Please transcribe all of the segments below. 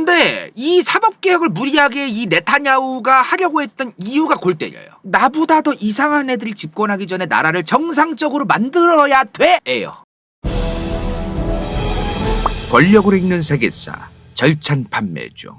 근데 이 사법개혁을 무리하게 이 네타냐후가 하려고 했던 이유가 골 때려요. 나보다 더 이상한 애들이 집권하기 전에 나라를 정상적으로 만들어야 돼예요. 권력으로 읽는 세계사 절찬 판매 중.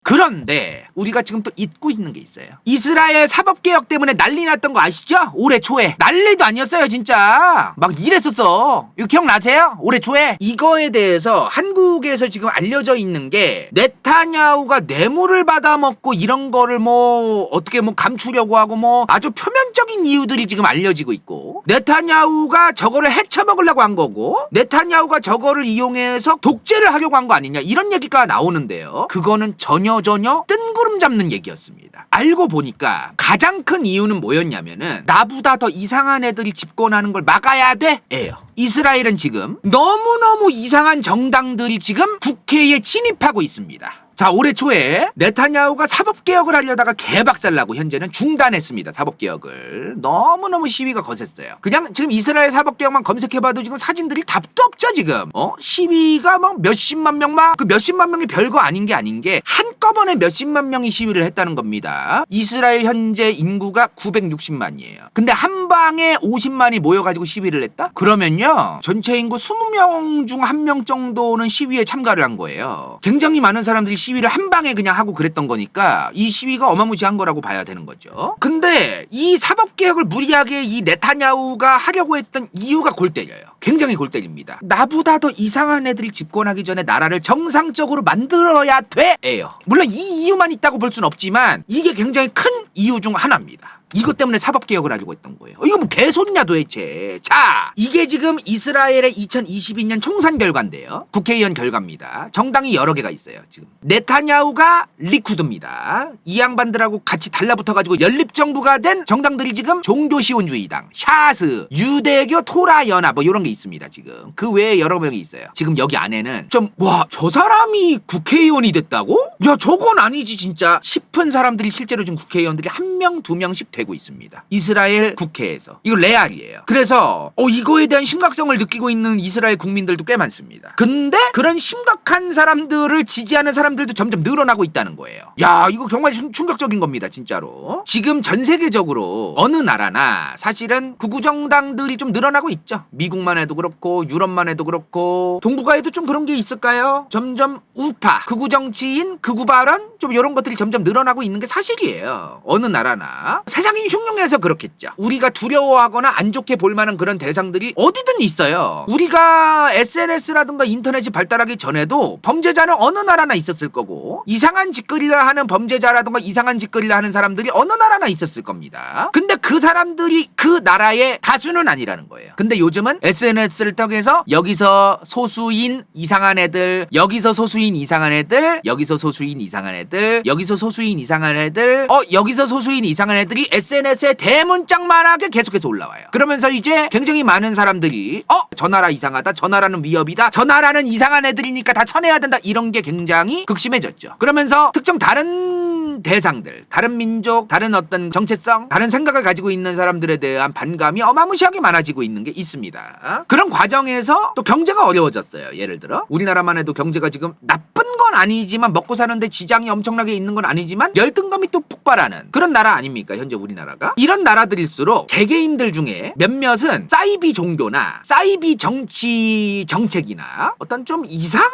그런데 우리가 지금 또 잊고 있는 게 있어요. 이스라엘 사법개혁 때문에 난리 났던 거 아시죠? 올해 초에. 난리도 아니었어요 진짜. 막 이랬었어. 이거 기억나세요? 올해 초에. 이거에 대해서 한국에서 지금 알려져 있는 게 네타냐후가 뇌물을 받아먹고 이런 거를 뭐 어떻게 뭐 감추려고 하고 뭐 아주 표면적인 이유들이 지금 알려지고 있고, 네타냐후가 저거를 헤쳐먹으려고 한 거고, 네타냐후가 저거를 이용해서 독재를 하려고 한 거 아니냐 이런 얘기가 나오는데요. 그거는 전혀 뜬구름 잡는 얘기였습니다. 알고 보니까 가장 큰 이유는 뭐였냐면은 나보다 더 이상한 애들이 집권하는 걸 막아야 돼예요. 이스라엘은 지금 너무너무 이상한 정당들이 지금 국회에 진입하고 있습니다. 자, 올해 초에 네타냐후가 사법개혁을 하려다가 개박살나고 현재는 중단했습니다. 사법개혁을. 너무너무 시위가 거셌어요. 그냥 지금 이스라엘 사법개혁만 검색해봐도 지금 사진들이 답도 없죠 지금. 시위가 막 몇십만 명, 막 그 몇십만 명이 별거 아닌 게 한꺼번에 몇십만 명이 시위를 했다는 겁니다. 이스라엘 현재 인구가 960만이에요. 근데 한 방에 50만이 모여가지고 시위를 했다? 그러면요 전체 인구 20명 중 1명 정도는 시위에 참가를 한 거예요. 굉장히 많은 사람들이 시위를 한 방에 그냥 하고 그랬던 거니까 이 시위가 어마무시한 거라고 봐야 되는 거죠. 근데 이 사법개혁을 무리하게 이 네타냐후가 하려고 했던 이유가 골 때려요. 굉장히 골 때립니다. 나보다 더 이상한 애들이 집권하기 전에 나라를 정상적으로 만들어야 돼예요. 물론 이 이유만 있다고 볼 수는 없지만 이게 굉장히 큰 이유 중 하나입니다. 이것 때문에 사법개혁을 하려고 했던 거예요. 이거 뭐 개소리냐 도대체. 자, 이게 지금 이스라엘의 2022년 총선 결과인데요. 국회의원 결과입니다. 정당이 여러 개가 있어요. 지금 네타냐후가 리쿠드입니다. 이 양반들하고 같이 달라붙어가지고 연립정부가 된 정당들이 지금 종교시온주의당, 샤스, 유대교 토라연합 뭐 이런 게 있습니다. 지금 그 외에 여러 명이 있어요. 지금 여기 안에는 좀 와, 저 사람이 국회의원이 됐다고? 야, 저건 아니지 진짜 싶은 사람들이 실제로 지금 국회의원들이 1명, 2명씩 되고 있습니다. 이스라엘 국회에서. 이거 레알이에요. 그래서 이거에 대한 심각성을 느끼고 있는 이스라엘 국민들도 꽤 많습니다. 근데 그런 심각한 사람들을 지지하는 사람들도 점점 늘어나고 있다는 거예요. 야, 이거 정말 충격적인 겁니다. 진짜로. 지금 전 세계적으로 어느 나라나 사실은 극우 정당들이 좀 늘어나고 있죠. 미국만 해도 그렇고 유럽만 해도 그렇고 동북아에도 좀 그런 게 있을까요? 점점 우파, 극우 정치인, 극우 발언 좀 이런 것들이 점점 늘어나고 있는 게 사실이에요. 어느 나라나. 세상이 흉흉해서 그렇겠죠. 우리가 두려워하거나 안 좋게 볼 만한 그런 대상들이 어디든 있어요. 우리가 SNS라든가 인터넷이 발달하기 전에도 범죄자는 어느 나라나 있었을 거고, 이상한 짓거리를 하는 범죄자라든가 이상한 짓거리를 하는 사람들이 어느 나라나 있었을 겁니다. 근데 그 사람들이 그 나라의 다수는 아니라는 거예요. 근데 요즘은 SNS를 통해서 여기서 소수인 이상한 애들, 여기서 소수인 이상한 애들, 여기서 소수인 이상한 애들, 여기서 소수인 이상한 애들, 여기서 소수인 이상한 애들이 SNS에 대문짝만하게 계속해서 올라와요. 그러면서 이제 굉장히 많은 사람들이 저 나라 이상하다, 저 나라는 위협이다, 저 나라는 이상한 애들이니까 다 쳐내야 된다, 이런 게 굉장히 극심해졌죠. 그러면서 특정 다른 대상들, 다른 민족, 다른 어떤 정체성, 다른 생각을 가지고 있는 사람들에 대한 반감이 어마무시하게 많아지고 있는 게 있습니다. 그런 과정에서 또 경제가 어려워졌어요. 예를 들어 우리나라만 해도 경제가 지금 나쁜 건 아니지만, 먹고 사는데 지장이 엄청나게 있는 건 아니지만 열등감이 또 폭발하는 그런 나라 아닙니까 현재 우리나라가. 이런 나라들일수록 개개인들 중에 몇몇은 사이비 종교나 사이비 정치 정책이나 어떤 좀 이상한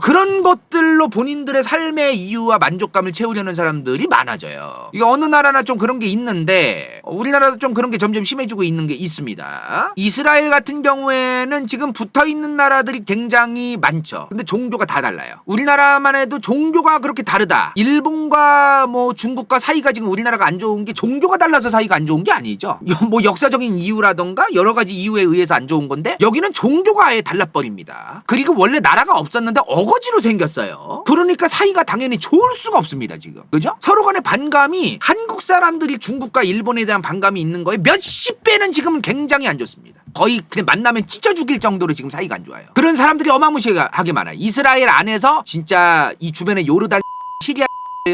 그런 것들로 본인들의 삶의 이유와 만족감을 채우려는 사람들이 많아져요. 이게 어느 나라나 좀 그런 게 있는데 우리나라도 좀 그런 게 점점 심해지고 있는 게 있습니다. 이스라엘 같은 경우에는 지금 붙어있는 나라들이 굉장히 많죠. 근데 종교가 다 달라요. 우리나라만 해도 종교가 그렇게 다르다. 일본과 뭐 중국과 사이가 지금 우리나라가 안 좋은 게 종교가 달라서 사이가 안 좋은 게 아니죠. 뭐 역사적인 이유라던가 여러 가지 이유에 의해서 안 좋은 건데, 여기는 종교가 아예 달라버립니다. 그리고 원래 나라가 없었는데 어거지로 생겼어요. 그러니까 사이가 당연히 좋을 수가 없습니다 지금. 그죠? 서로 간의 반감이, 한국 사람들이 중국과 일본에 대한 반감이 있는 거에 몇십 배는 지금 굉장히 안 좋습니다. 거의 그냥 만나면 찢어 죽일 정도로 지금 사이가 안 좋아요. 그런 사람들이 어마무시하게 많아요. 이스라엘 안에서 진짜 이 주변에 요르단, 시리아,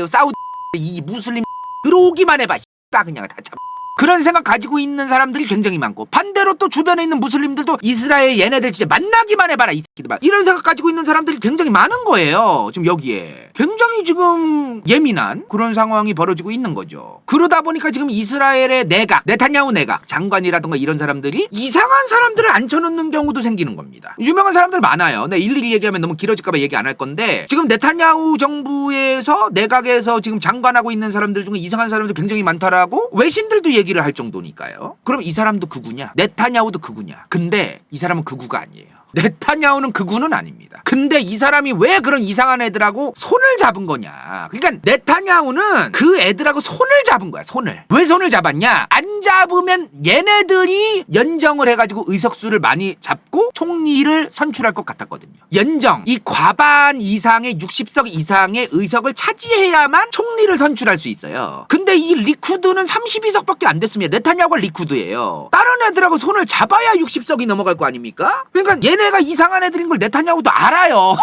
사우디, 이 무슬림 들어오기만 해봐. 그냥 다 참. 그런 생각 가지고 있는 사람들이 굉장히 많고, 반대로 또 주변에 있는 무슬림들도 이스라엘 얘네들 진짜 만나기만 해봐라 이 새끼들, 이런 생각 가지고 있는 사람들이 굉장히 많은 거예요. 지금 여기에 굉장히 지금 예민한 그런 상황이 벌어지고 있는 거죠. 그러다 보니까 지금 이스라엘의 내각, 네타냐후 내각 장관이라든가 이런 사람들이 이상한 사람들을 앉혀놓는 경우도 생기는 겁니다. 유명한 사람들 많아요. 네, 일일이 얘기하면 너무 길어질까봐 얘기 안 할 건데, 지금 네타냐후 정부에서 내각에서 지금 장관하고 있는 사람들 중에 이상한 사람들 굉장히 많다라고 외신들도 얘기를 할 정도니까요. 그럼 이 사람도 극우냐? 네타냐후도 극우냐? 근데 이 사람은 극우가 아니에요. 네타냐후는 극우는 아닙니다. 근데 이 사람이 왜 그런 이상한 애들하고 손을 잡은 거냐? 그러니까 네타냐후는 그 애들하고 손을 잡은 거야. 손을. 왜 손을 잡았냐? 안 잡으면 얘네들이 연정을 해가지고 의석수를 많이 잡고 총리를 선출할 것 같았거든요. 연정, 이 과반 이상의 60석 이상의 의석을 차지해야만 총리를 선출할 수 있어요. 근데 이 리쿠드는 32석밖에 안 됐습니다. 네타냐후가 리쿠드예요. 다른 애들하고 손을 잡아야 60석이 넘어갈 거 아닙니까? 그러니까 얘네가 이상한 애들인 걸 네타냐후도 알아요.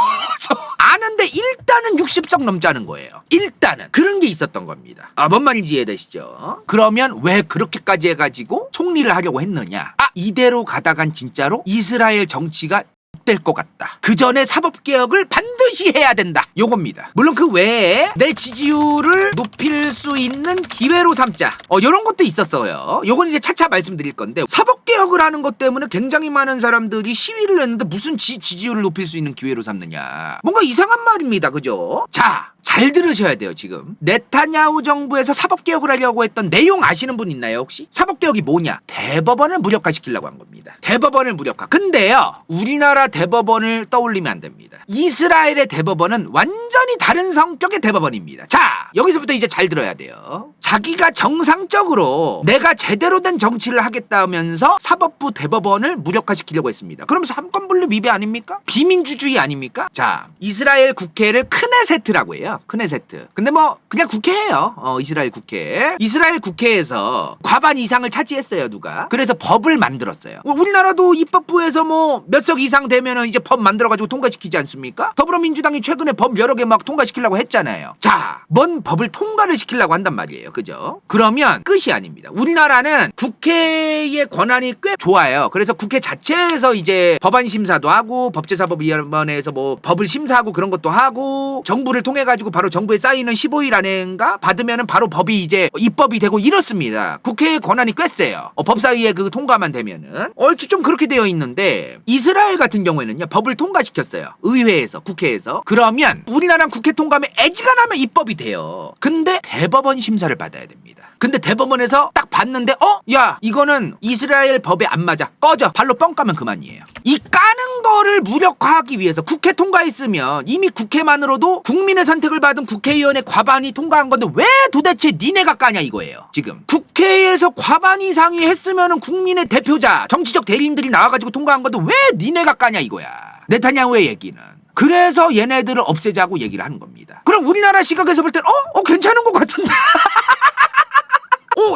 아는데 일단은 60석 넘자는 거예요. 일단은 그런 게 있었던 겁니다. 뭔 말인지 이해되시죠? 그러면 왜 그렇게까지 해가지고 총리를 하려고 했느냐? 이대로 가다간 진짜로 이스라엘 정치가 될 것 같다. 그 전에 사법개혁을 반드시 해야 된다. 요겁니다. 물론 그 외에 내 지지율을 높일 수 있는 기회로 삼자. 요런 것도 있었어요. 요건 이제 차차 말씀드릴 건데, 사법개혁을 하는 것 때문에 굉장히 많은 사람들이 시위를 했는데 무슨 지지율을 높일 수 있는 기회로 삼느냐. 뭔가 이상한 말입니다. 그죠? 자, 잘 들으셔야 돼요. 지금 네타냐후 정부에서 사법개혁을 하려고 했던 내용 아시는 분 있나요 혹시? 사법개혁이 뭐냐? 대법원을 무력화시키려고 한 겁니다. 대법원을 무력화. 근데요, 우리나라 대법원을 떠올리면 안 됩니다. 이스라엘의 대법원은 완전히 다른 성격의 대법원입니다. 자, 여기서부터 이제 잘 들어야 돼요. 자기가 정상적으로 내가 제대로 된 정치를 하겠다면서 사법부 대법원을 무력화시키려고 했습니다. 그럼 삼권분립 위배 아닙니까? 비민주주의 아닙니까? 자, 이스라엘 국회를 크네세트라고 해요. 크네세트. 근데 뭐 그냥 국회예요. 이스라엘 국회. 이스라엘 국회에서 과반 이상을 차지했어요. 누가? 그래서 법을 만들었어요. 우리나라도 입법부에서 뭐 몇 석 이상 되면은 이제 법 만들어가지고 통과시키지 않습니까? 더불어민주당이 최근에 법 여러 개 막 통과시키려고 했잖아요. 자, 뭔 법을 통과를 시키려고 한단 말이에요. 그죠? 그러면 끝이 아닙니다. 우리나라는 국회의 권한이 꽤 좋아요. 그래서 국회 자체에서 이제 법안 심사도 하고 법제사법위원회에서 뭐 법을 심사하고 그런 것도 하고, 정부를 통해 가지고 바로 정부에 쌓이는 15일 안에인가 받으면은 바로 법이 이제 입법이 되고 이렇습니다. 국회의 권한이 꽤 세요. 법사위에 그 통과만 되면은 얼추 좀 그렇게 되어 있는데, 이스라엘 같은 경우에는요, 법을 통과시켰어요. 의회에서, 국회에서. 그러면 우리나라는 국회 통과하면 애지간하면 입법이 돼요. 근데 대법원 심사를 받아야 됩니다. 근데 대법원에서 딱 봤는데 야, 이거는 이스라엘 법에 안 맞아. 꺼져. 발로 뻥 까면 그만이에요. 이 까는 거를 무력화하기 위해서, 국회 통과했으면 이미 국회만으로도 국민의 선택을 받은 국회의원의 과반이 통과한 건데 왜 도대체 니네가 까냐 이거예요. 지금 국회에서 과반 이상이 했으면은 국민의 대표자, 정치적 대리인들이 나와가지고 통과한 건데 왜 니네가 까냐 이거야. 네타냐후의 얘기는. 그래서 얘네들을 없애자고 얘기를 하는 겁니다. 그럼 우리나라 시각에서 볼 땐 괜찮은 것 같은데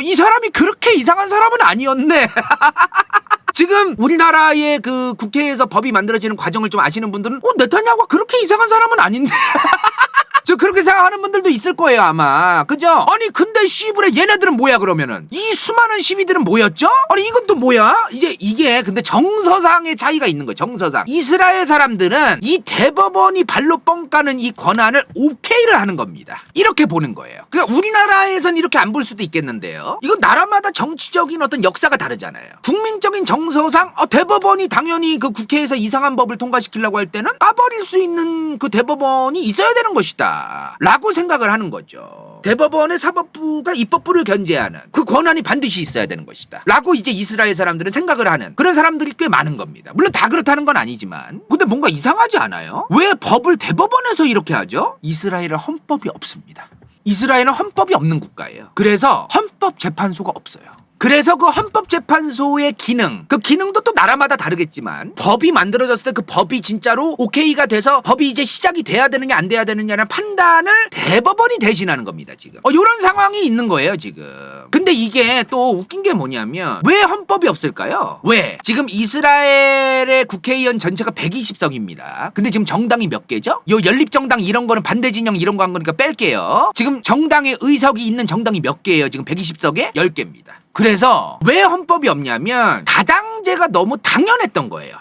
이 사람이 그렇게 이상한 사람은 아니었네. 지금 우리나라의 그 국회에서 법이 만들어지는 과정을 좀 아시는 분들은 네타냐후가 그렇게 이상한 사람은 아닌데 저 그렇게 생각하는 분들도 있을 거예요 아마. 그죠? 아니 근데 씨부레 얘네들은 뭐야 그러면은? 이 수많은 시위들은 뭐였죠? 아니 이건 또 뭐야? 이제 이게 근데 정서상의 차이가 있는 거예요. 정서상. 이스라엘 사람들은 이 대법원이 발로 뻥 까는 이 권한을 오케이를 하는 겁니다. 이렇게 보는 거예요. 그러니까 우리나라에선 이렇게 안 볼 수도 있겠는데요, 이건 나라마다 정치적인 어떤 역사가 다르잖아요. 국민적인 정서상 대법원이 당연히 그 국회에서 이상한 법을 통과시키려고 할 때는 까버릴 수 있는 그 대법원이 있어야 되는 것이다 라고 생각을 하는 거죠. 대법원의 사법부가 입법부를 견제하는 그 권한이 반드시 있어야 되는 것이다 라고 이제 이스라엘 사람들은 생각을 하는 그런 사람들이 꽤 많은 겁니다. 물론 다 그렇다는 건 아니지만, 근데 뭔가 이상하지 않아요? 왜 법을 대법원에서 이렇게 하죠? 이스라엘은 헌법이 없습니다. 이스라엘은 헌법이 없는 국가예요. 그래서 헌법재판소가 없어요. 그래서 그 헌법재판소의 기능, 그 기능도 또 나라마다 다르겠지만, 법이 만들어졌을 때 그 법이 진짜로 오케이가 돼서 법이 이제 시작이 돼야 되느냐 안 돼야 되느냐는 판단을 대법원이 대신하는 겁니다 지금. 이런 상황이 있는 거예요 지금. 근데 이게 또 웃긴 게 뭐냐면, 왜 헌법이 없을까요? 왜? 지금 이스라엘의 국회의원 전체가 120석입니다. 근데 지금 정당이 몇 개죠? 요 연립정당 이런 거는 반대진영 이런 거 한 거니까 뺄게요. 지금 정당의 의석이 있는 정당이 몇 개예요? 지금 120석에 10개입니다. 그래서 왜 헌법이 없냐면 다당제가 너무 당연했던 거예요.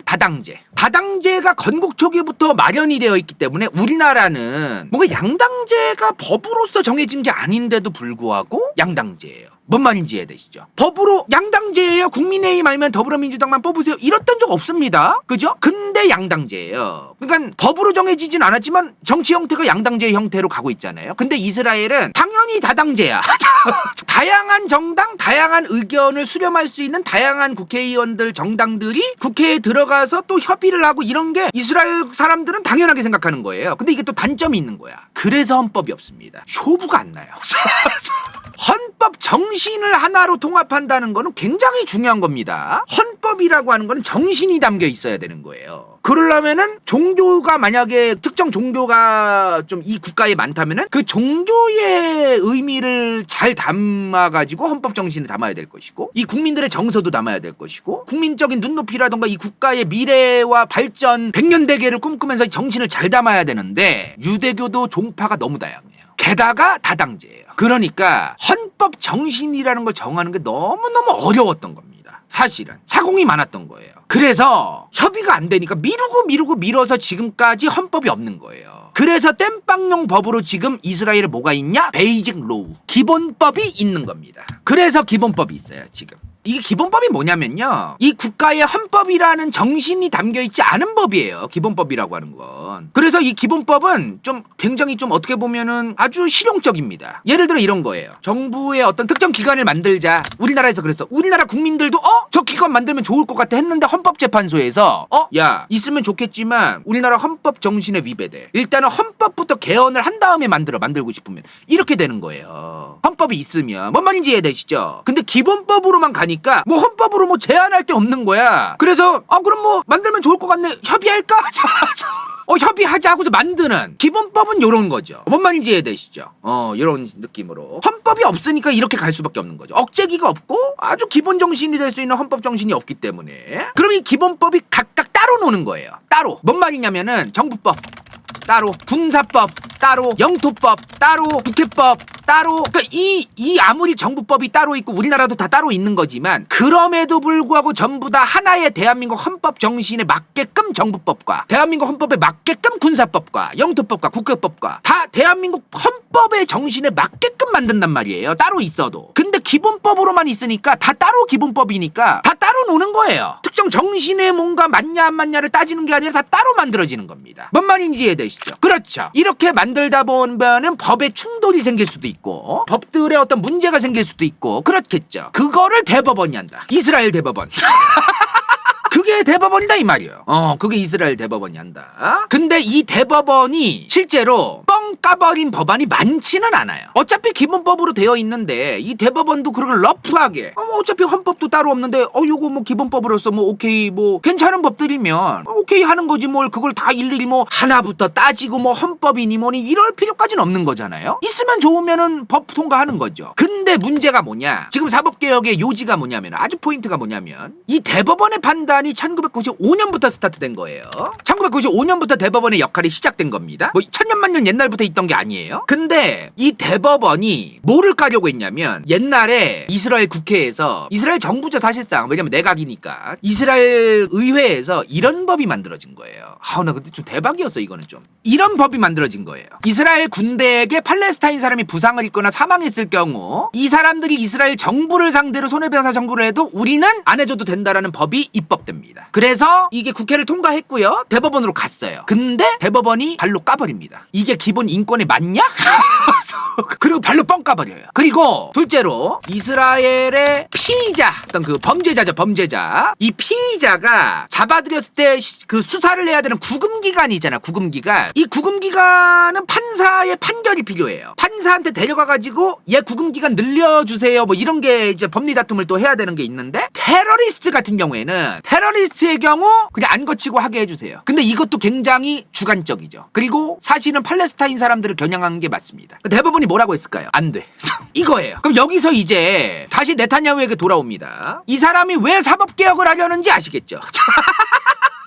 다당제가 건국 초기부터 마련이 되어 있기 때문에 우리나라는 뭔가 양당제가 법으로서 정해진 게 아닌데도 불구하고 양당제예요. 뭔 말인지 이해되시죠? 법으로 양당제예요. 국민의힘 아니면 더불어민주당만 뽑으세요. 이랬던 적 없습니다. 그죠? 근데 양당제예요. 그러니까 법으로 정해지진 않았지만 정치 형태가 양당제 형태로 가고 있잖아요. 근데 이스라엘은 당연히 다당제야. 다양한 정당, 다양한 의견을 수렴할 수 있는 다양한 국회의원들, 정당들이 국회에 들어가서 또 협의를 하고 이런 게 이스라엘 사람들은 당연하게 생각하는 거예요. 근데 이게 또 단점이 있는 거야. 그래서 헌법이 없습니다. 쇼부가 안 나요. 헌법 정신을 하나로 통합한다는 거는 굉장히 중요한 겁니다. 헌법이라고 하는 거는 정신이 담겨 있어야 되는 거예요. 그러려면은 종교가 만약에 특정 종교가 좀 이 국가에 많다면은 그 종교의 의미를 잘 담아가지고 헌법 정신을 담아야 될 것이고 이 국민들의 정서도 담아야 될 것이고 국민적인 눈높이라던가 이 국가의 미래와 발전 100년 대계를 꿈꾸면서 정신을 잘 담아야 되는데 유대교도 종파가 너무 다양해요. 게다가 다당제예요. 그러니까 헌법 정신이라는 걸 정하는 게 너무너무 어려웠던 겁니다. 사실은 사공이 많았던 거예요. 그래서 협의가 안 되니까 밀어서 지금까지 헌법이 없는 거예요. 그래서 땜빵용 법으로 지금 이스라엘에 뭐가 있냐? 베이직 로우, 기본법이 있는 겁니다. 그래서 기본법이 있어요 지금. 이 기본법이 뭐냐면요, 이 국가의 헌법이라는 정신이 담겨있지 않은 법이에요, 기본법이라고 하는 건. 그래서 이 기본법은 좀 굉장히 좀 어떻게 보면은 아주 실용적입니다. 예를 들어 이런 거예요. 정부의 어떤 특정 기관을 만들자. 우리나라에서 그랬어. 우리나라 국민들도 저 기관 만들면 좋을 것 같아 했는데 헌법재판소에서 야 있으면 좋겠지만 우리나라 헌법 정신에 위배돼. 일단은 헌법부터 개헌을 한 다음에 만들고 싶으면 이렇게 되는 거예요. 헌법이 있으면 뭔 말인지 이해되시죠? 근데 기본법으로만 가니까 뭐 헌법으로 뭐 제한할 게 없는 거야. 그래서 그럼 뭐 만들면 좋을 것 같네. 협의할까? 협의하자 하고서 만드는 기본법은 요런 거죠. 뭔 말인지 이해되시죠? 이런 느낌으로 헌법이 없으니까 이렇게 갈 수밖에 없는 거죠. 억제기가 없고 아주 기본 정신이 될 수 있는 헌법 정신이 없기 때문에 그럼 이 기본법이 각각 따로 노는 거예요. 따로. 뭔 말이냐면은 정부법 따로, 군사법 따로, 영토법 따로, 국회법 따로. 그러니까 이 아무리 정부법이 따로 있고 우리나라도 다 따로 있는 거지만 그럼에도 불구하고 전부 다 하나의 대한민국 헌법 정신에 맞게끔 정부법과 대한민국 헌법에 맞게끔 군사법과 영토법과 국회법과 다 대한민국 헌법의 정신에 맞게끔 만든단 말이에요. 따로 있어도. 근데 기본법으로만 있으니까 다 따로 기본법이니까 다 따로 노는 거예요. 특정 정신에 뭔가 맞냐 안 맞냐를 따지는 게 아니라 다 따로 만들어지는 겁니다. 뭔 말인지 이해되시죠? 그렇죠. 이렇게 만들다 보면은 법에 충돌이 생길 수도 있고 법들의 어떤 문제가 생길 수도 있고 그렇겠죠. 그거를 대법원이 한다. 이스라엘 대법원. 그게 대법원이다 이 말이에요. 그게 이스라엘 대법원이 한다. 근데 이 대법원이 실제로 뻥 까버린 법안이 많지는 않아요. 어차피 기본법으로 되어 있는데 이 대법원도 그걸 러프하게 어차피 헌법도 따로 없는데 요거 뭐 기본법으로서 뭐 오케이 뭐 괜찮은 법들이면 오케이 하는 거지 뭘 그걸 다 일일이 뭐 하나부터 따지고 뭐 헌법이니 뭐니 이럴 필요까지는 없는 거잖아요. 있으면 좋으면은 법 통과하는 거죠. 근데 문제가 뭐냐, 지금 사법개혁의 요지가 뭐냐면 아주 포인트가 뭐냐면 이 대법원의 판단이 1995년부터 스타트된 거예요. 1995년부터 대법원의 역할이 시작된 겁니다. 뭐 천년만년 옛날부터 있던 게 아니에요. 근데 이 대법원이 뭐를 까려고 했냐면 옛날에 이스라엘 국회에서 이스라엘 정부죠 사실상. 왜냐면 내각이니까. 이스라엘 의회에서 이런 법이 만들어진 거예요. 나 그때 좀 대박이었어. 이거는 좀. 이런 법이 만들어진 거예요. 이스라엘 군대에게 팔레스타인 사람이 부상을 입거나 사망했을 경우 이 사람들이 이스라엘 정부를 상대로 손해배상 청구를 해도 우리는 안 해줘도 된다라는 법이 입법됩니다. 그래서 이게 국회를 통과했고요. 대법원으로 갔어요. 근데 대법원이 발로 까버립니다. 이게 기본 인권에 맞냐? 그리고 발로 뻥 까버려요. 그리고 둘째로 이스라엘의 피의자, 어떤 그 범죄자죠, 범죄자. 이 피의자가 잡아들였을 때 그 수사를 해야 되는 구금기간이 있잖아, 구금기간. 이 구금기간은 판사의 판결이 필요해요. 판사한테 데려가가지고 얘 구금기간 늘려주세요. 뭐 이런 게 이제 법리 다툼을 또 해야 되는 게 있는데 테러리스트 같은 경우에는 테러리스트의 경우 그냥 안 거치고 하게 해주세요. 근데 이것도 굉장히 주관적이죠. 그리고 사실은 팔레스타인 사람들을 겨냥한 게 맞습니다. 대법원이 뭐라고 했을까요? 안 돼. 이거예요. 그럼 여기서 이제 다시 네타냐후에게 돌아옵니다. 이 사람이 왜 사법개혁을 하려는지 아시겠죠?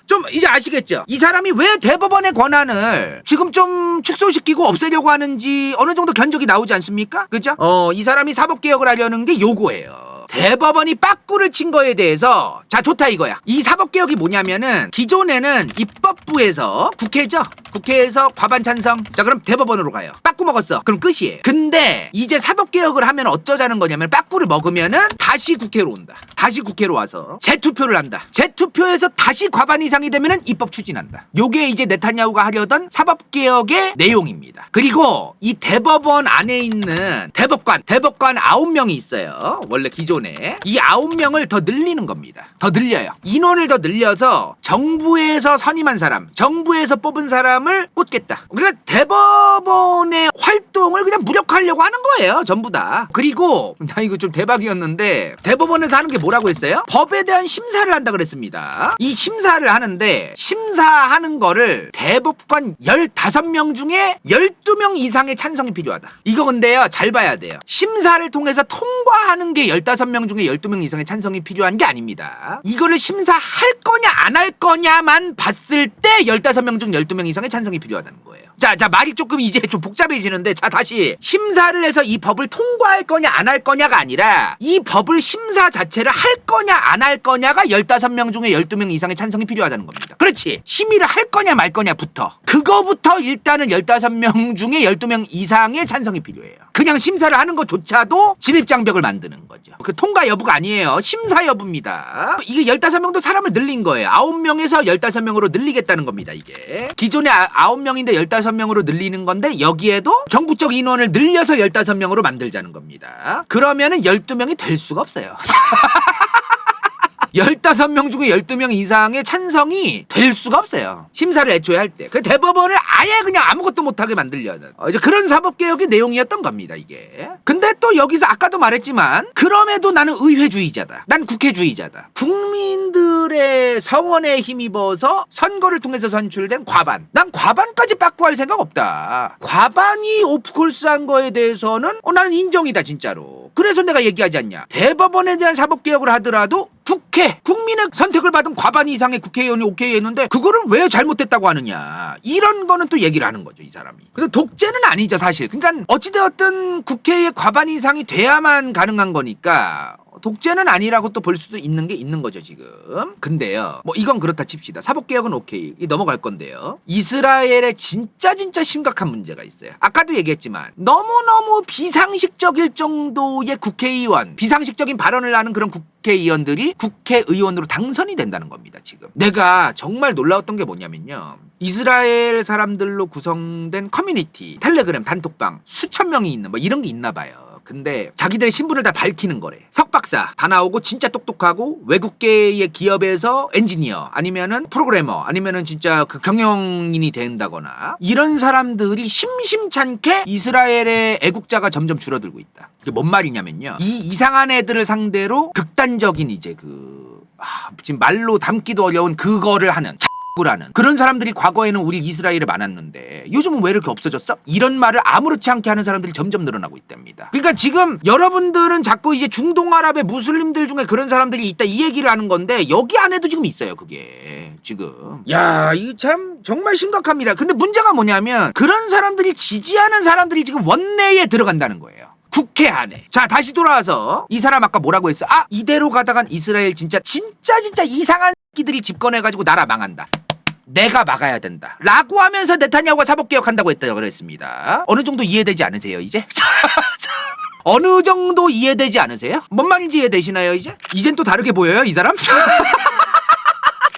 좀 이제 아시겠죠? 이 사람이 왜 대법원의 권한을 지금 좀 축소시키고 없애려고 하는지 어느 정도 견적이 나오지 않습니까? 그죠? 이 사람이 사법개혁을 하려는 게 요거예요. 대법원이 빠꾸를 친 거에 대해서 자 좋다 이거야. 이 사법개혁이 뭐냐면은 기존에는 입법부에서 국회죠. 국회에서 과반 찬성. 자 그럼 대법원으로 가요. 빠꾸 먹었어. 그럼 끝이에요. 근데 이제 사법개혁을 하면 어쩌자는 거냐면 빠꾸를 먹으면은 다시 국회로 온다. 다시 국회로 와서 재투표를 한다. 재투표에서 다시 과반 이상이 되면은 입법 추진한다. 요게 이제 네타냐후가 하려던 사법개혁의 내용입니다. 그리고 이 대법원 안에 있는 대법관 9명이 있어요. 원래 기존에 이 9명을 더 늘리는 겁니다. 더 늘려요. 인원을 더 늘려서 정부에서 선임한 사람, 정부에서 뽑은 사람을 꽂겠다. 그러니까 대법원의 활동을 그냥 무력화하려고 하는 거예요. 전부 다. 그리고 나 이거 좀 대박이었는데 대법원에서 하는 게 뭐라고 했어요? 법에 대한 심사를 한다 그랬습니다. 이 심사를 하는데 심사하는 거를 대법관 15명 중에 12명 이상의 찬성이 필요하다. 이거 근데요 잘 봐야 돼요. 심사를 통해서 통과하는 게 15명 중에 12명 이상의 찬성이 필요한 게 아닙니다. 이거를 심사할 거냐 안 할 거냐만 봤을 때 15명 중 12명 이상의 찬성이 필요하다는 거예요. 자 말이 조금 이제 좀 복잡해지는데 자 다시 심사를 해서 이 법을 통과할 거냐 안 할 거냐가 아니라 이 법을 심사 자체를 할 거냐 안 할 거냐가 15명 중에 12명 이상의 찬성이 필요하다는 겁니다. 그렇지. 심의를 할 거냐 말 거냐부터 그거부터 일단은 15명 중에 12명 이상의 찬성이 필요해요. 그냥 심사를 하는 것조차도 진입장벽을 만드는 거죠. 그 통과 여부가 아니에요. 심사 여부입니다. 이게 15명도 사람을 늘린 거예요. 9명에서 15명으로 늘리겠다는 겁니다. 이게 기존에 9명인데 15명으로 늘리는 건데 여기에도 정부적 인원을 늘려서 15명으로 만들자는 겁니다. 그러면은 12명이 될 수가 없어요. 15명 중에 12명 이상의 찬성이 될 수가 없어요. 심사를 애초에 할 때. 그 대법원을 아예 그냥 아무것도 못하게 만들려는 이제 그런 사법개혁의 내용이었던 겁니다, 이게. 근데 또 여기서 아까도 말했지만 그럼에도 나는 의회주의자다. 난 국회주의자다. 국민들의 성원에 힘입어서 선거를 통해서 선출된 과반. 난 과반까지 빠꾸할 생각 없다. 과반이 오프콜스한 거에 대해서는 나는 인정이다, 진짜로. 그래서 내가 얘기하지 않냐. 대법원에 대한 사법개혁을 하더라도 국회, 국민의 선택을 받은 과반 이상의 국회의원이 오케이 했는데 그거를 왜 잘못했다고 하느냐. 이런 거는 또 얘기를 하는 거죠, 이 사람이. 근데 독재는 아니죠, 사실. 그러니까 어찌되었든 국회의 과반 이상이 돼야만 가능한 거니까 독재는 아니라고 또 볼 수도 있는 게 있는 거죠, 지금. 근데요, 뭐 이건 그렇다 칩시다. 사법개혁은 오케이. 넘어갈 건데요. 이스라엘에 진짜 심각한 문제가 있어요. 아까도 얘기했지만 너무너무 비상식적일 정도의 국회의원, 비상식적인 발언을 하는 그런 국회의원들이 국회의원으로 당선이 된다는 겁니다, 지금. 내가 정말 놀라웠던 게 뭐냐면요. 이스라엘 사람들로 구성된 커뮤니티, 텔레그램, 단톡방 수천 명이 있는 뭐 이런 게 있나 봐요. 근데 자기들의 신분을 다 밝히는 거래. 석박사 다 나오고 진짜 똑똑하고 외국계의 기업에서 엔지니어 아니면은 프로그래머 아니면은 진짜 그 경영인이 된다거나 이런 사람들이 심심찮게 이스라엘의 애국자가 점점 줄어들고 있다. 이게 뭔 말이냐면요. 이 이상한 애들을 상대로 극단적인 이제 지금 말로 담기도 어려운 그거를 하는 라는 그런 사람들이 과거에는 우리 이스라엘에 많았는데 요즘은 왜 이렇게 없어졌어? 이런 말을 아무렇지 않게 하는 사람들이 점점 늘어나고 있답니다. 그러니까 지금 여러분들은 자꾸 이제 중동아랍의 무슬림들 중에 그런 사람들이 있다 이 얘기를 하는 건데 여기 안에도 지금 있어요, 그게 지금. 야, 이거 참 정말 심각합니다. 근데 문제가 뭐냐면 그런 사람들이 지지하는 사람들이 지금 원내에 들어간다는 거예요. 국회 안에. 자, 다시 돌아와서 이 사람 아까 뭐라고 했어? 이대로 가다간 이스라엘 진짜 이상한 새끼들이 집권해가지고 나라 망한다. 내가 막아야 된다 라고 하면서 네타냐후가 사법개혁한다고 했다고 그랬습니다. 어느 정도 이해되지 않으세요, 이제? 어느 정도 이해되지 않으세요? 뭔 말인지 이해되시나요, 이제? 이젠 또 다르게 보여요, 이 사람?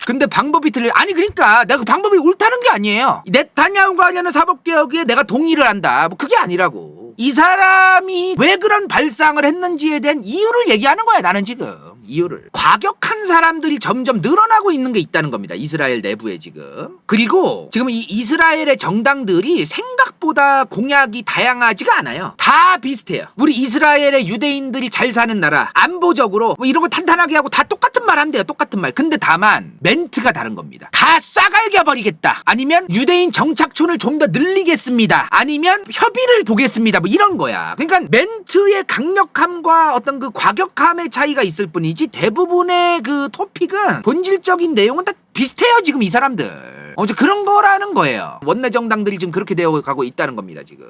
근데 방법이 틀려. 아니 그러니까 내가 그 방법이 옳다는 게 아니에요. 네타냐후가 하려는 사법개혁에 내가 동의를 한다 뭐 그게 아니라고. 이 사람이 왜 그런 발상을 했는지에 대한 이유를 얘기하는 거야, 나는 지금. 이유를. 과격한 사람들이 점점 늘어나고 있는 게 있다는 겁니다, 이스라엘 내부에 지금. 그리고 지금 이 이스라엘의 정당들이 생각보다 공약이 다양하지가 않아요. 다 비슷해요. 우리 이스라엘의 유대인들이 잘 사는 나라, 안보적으로 뭐 이런 거 탄탄하게 하고 다 똑같은 말 한대요, 똑같은 말. 근데 다만 멘트가 다른 겁니다. 다 싸갈겨 버리겠다, 아니면 유대인 정착촌을 좀 더 늘리겠습니다, 아니면 협의를 보겠습니다, 뭐 이런 거야. 그러니까 멘트의 강력함과 어떤 그 과격함의 차이가 있을 뿐이지 대부분의 그 토픽은 본질적인 내용은 다 비슷해요, 지금 이 사람들. 그런 거라는 거예요. 원내 정당들이 지금 그렇게 되어 가고 있다는 겁니다, 지금.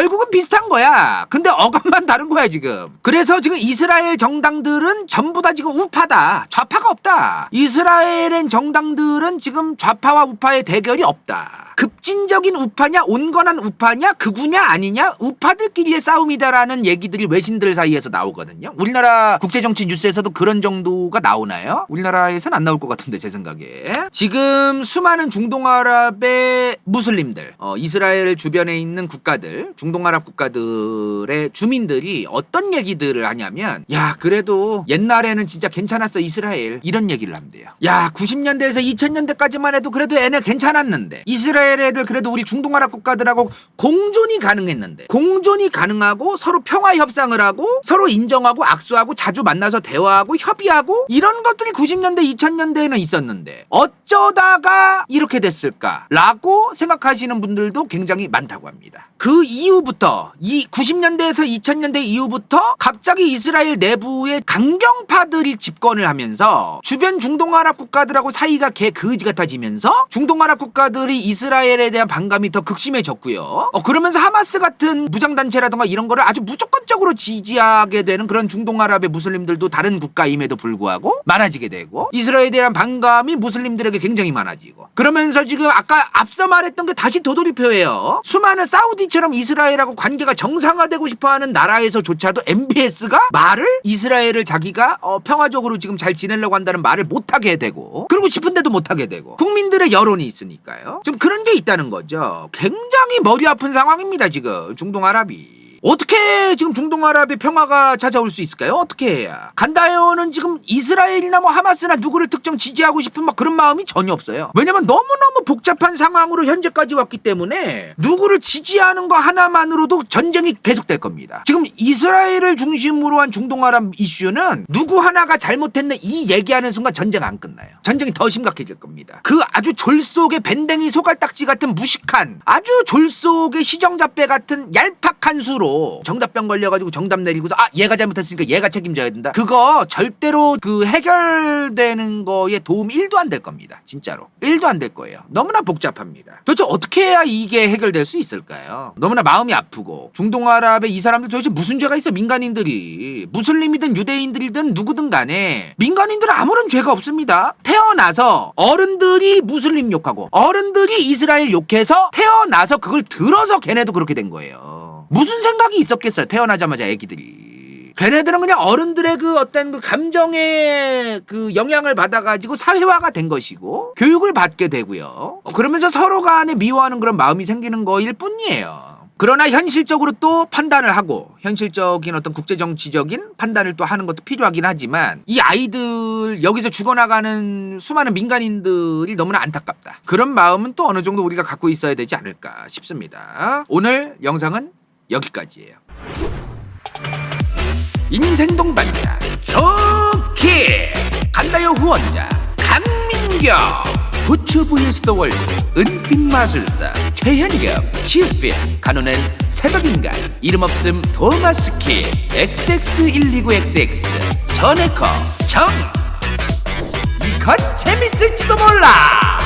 결국은 비슷한 거야. 근데 어감만 다른 거야 지금. 그래서 지금 이스라엘 정당들은 전부 다 지금 우파다. 좌파가 없다. 이스라엘의 정당들은 지금 좌파와 우파의 대결이 없다. 급진적인 우파냐 온건한 우파냐 극우냐 아니냐 우파들끼리의 싸움이다라는 얘기들이 외신들 사이에서 나오거든요. 우리나라 국제정치 뉴스에서도 그런 정도가 나오나요? 우리나라에선 안 나올 것 같은데 제 생각에. 지금 수많은 중동아랍의 무슬림들 이스라엘 주변에 있는 국가들 중동아랍 국가들의 주민들이 어떤 얘기들을 하냐면 야 그래도 옛날에는 진짜 괜찮았어 이스라엘 이런 얘기를 한대요. 야 90년대에서 2000년대까지만 해도 그래도 얘네 괜찮았는데 이스라엘 애들 그래도 우리 중동아랍 국가들하고 공존이 가능했는데 공존이 가능하고 서로 평화 협상을 하고 서로 인정하고 악수하고 자주 만나서 대화하고 협의하고 이런 것들이 90년대 2000년대에는 있었는데 어쩌다가 이렇게 됐을까라고 생각하시는 분들도 굉장히 많다고 합니다. 그 이후부터 이 90년대에서 2000년대 이후부터 갑자기 이스라엘 내부의 강경파들이 집권을 하면서 주변 중동아랍 국가들하고 사이가 개 그지 같아지면서 중동아랍 국가들이 이스라엘에 대한 반감이 더 극심해졌고요. 그러면서 하마스 같은 무장단체라던가 이런 거를 아주 무조건적으로 지지하게 되는 그런 중동아랍의 무슬림들도 다른 국가임에도 불구하고 많아지게 되고 이스라엘에 대한 반감이 무슬림들에게 굉장히 많아지고 그러면서 지금 아까 앞서 말했던 게 다시 도돌이표예요. 수많은 사우디처럼 이스라엘하고 관계가 정상화되고 싶어하는 나라에서조차도 MBS가 말을 이스라엘을 자기가 평화적으로 지금 잘 지내려고 한다는 말을 못하게 되고 그러고 싶은데도 못하게 되고 국민들의 여론이 있으니까요. 좀 그런 게 있다는 거죠. 굉장히 머리 아픈 상황입니다 지금 중동아랍이. 어떻게 지금 중동아랍의 평화가 찾아올 수 있을까요? 어떻게 해야? 간다요는 지금 이스라엘이나 뭐 하마스나 누구를 특정 지지하고 싶은 막 그런 마음이 전혀 없어요. 왜냐면 너무너무 복잡한 상황으로 현재까지 왔기 때문에 누구를 지지하는 거 하나만으로도 전쟁이 계속될 겁니다. 지금 이스라엘을 중심으로 한 중동아랍 이슈는 누구 하나가 잘못했네 이 얘기하는 순간 전쟁 안 끝나요. 전쟁이 더 심각해질 겁니다. 그 아주 졸 속의 밴댕이 소갈딱지 같은 무식한 아주 졸 속의 시정잡배 같은 얄팍한 수로 정답병 걸려가지고 정답 내리고서 얘가 잘못했으니까 얘가 책임져야 된다. 그거 절대로 그 해결되는 거에 도움 1도 안 될 겁니다. 진짜로 1도 안 될 거예요. 너무나 복잡합니다. 도대체 어떻게 해야 이게 해결될 수 있을까요? 너무나 마음이 아프고 중동아랍의 이 사람들 도대체 무슨 죄가 있어? 민간인들이 무슬림이든 유대인들이든 누구든 간에 민간인들은 아무런 죄가 없습니다. 태어나서 어른들이 무슬림 욕하고 어른들이 이스라엘 욕해서 태어나서 그걸 들어서 걔네도 그렇게 된 거예요. 무슨 생각이 있었겠어요? 태어나자마자 애기들이. 걔네들은 그냥 어른들의 그 어떤 그 감정의 그 영향을 받아가지고 사회화가 된 것이고 교육을 받게 되고요. 그러면서 서로 간에 미워하는 그런 마음이 생기는 거일 뿐이에요. 그러나 현실적으로 또 판단을 하고 현실적인 어떤 국제정치적인 판단을 또 하는 것도 필요하긴 하지만 이 아이들 여기서 죽어나가는 수많은 민간인들이 너무나 안타깝다. 그런 마음은 또 어느 정도 우리가 갖고 있어야 되지 않을까 싶습니다. 오늘 영상은 여기까지예요. 인생동반자 좋게 간다요 후원자 강민경 부츠 vs 더 월드 은빛마술사 최현겸 지필 간호는 새벽인간 이름없음 도마스키 XX129XX 선에커 정 이건 재밌을지도 몰라.